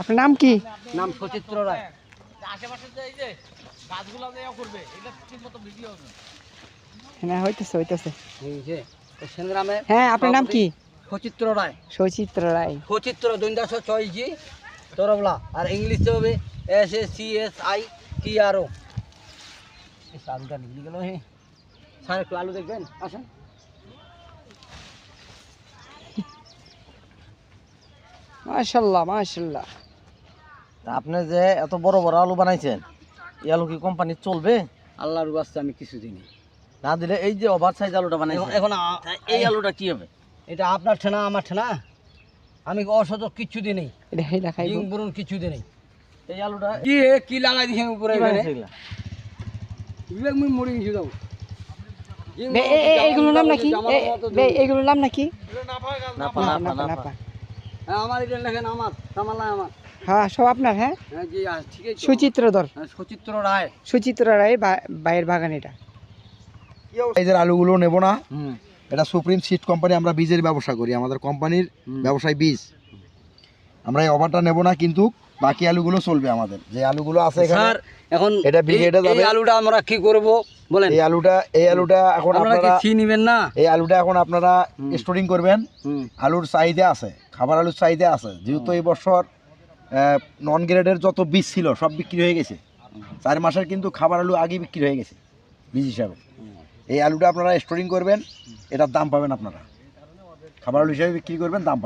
আপনার নাম কি? নাম সচিত্র রায়। হ্যাঁ হইতেছে সেনগ্রামে। হ্যাঁ, আপনার নাম কি? সচিত্র রায়। সচিত্র রায়। সচিত্র দৈন্দাস চয়জি তরবলা, আর ইংলিশে হবে SACSITRO। আলুটা নিয়ে গেল। হ্যাঁ স্যার, একটু আলু দেখবেন, আসেন। মাশাআল্লাহ মাশাআল্লাহ। আপনি যে এত বড় বড় আলু বানাইছেন, এই আলু কি কোম্পানি চলবে? আল্লাহর বাস্তে আমি কিছু দিই না দিলে এই যে ওভার সাইজ আলুটা বানাইছেন, এখন এই আলুটা কি হবে? এটা আপনার ঠেনা, আমার ঠেনা। আমি অসতক কিচ্ছু দিই নেই, এটা খাইবো। বরুণ কিছু দিই নেই। এই আলুটা কি লাগাই দিয়েছেন উপরে? কি বানাইছে এগুলা? আমি মরে গেছি যাও। এইগুলোর নাম নাকি? এইগুলোর নাম নাকি? নাপা নাপা নাপা। হ্যাঁ, আমার এটা লেখেন, আমার সামালাই আমার। হ্যাঁ, সব আপনার। হ্যাঁ, হ্যাঁ জি, ঠিক আছে। সুচিত্রধর, সচিত্র রায়। সুচিত্র রায় বাইয়ের বাগান এটা। সাইজের আলুগুলো নেব না। এটা সুপ্রিম সিড কোম্পানি, আমরা বীজের ব্যবসা করি, আমাদের কোম্পানির ব্যবসায় বীজ। আমরা এই ওভারটা নেব না, কিন্তু বাকি আলুগুলো চলবে আমাদের। যে আলুগুলো আছে এখানে, স্যার এখন এটা ব্রিগেডে যাবে। এই আলুটা আমরা কি করব বলেন? এই আলুটা এখন আপনারা কি আপনারা ফি নেবেন না? এই আলুটা এখন আপনারা স্টোরিং করবেন। আলুর চাহিদা আছে, খাবার আলুর চাহিদা আছে। যেহেতু এই বছর নন গ্রেডের যত বীজ ছিল সব বিক্রি হয়ে গেছে। 4 মাসের কিন্তু খাবার আলু আগে বিক্রি হয়ে গেছে বীজ হিসাবে। এই আলুটা আপনারা স্টোরিং করবেন, এটার দাম পাবেন আপনারা। খাবার আলু হিসাবে বিক্রি করবেন, দাম পাবেন।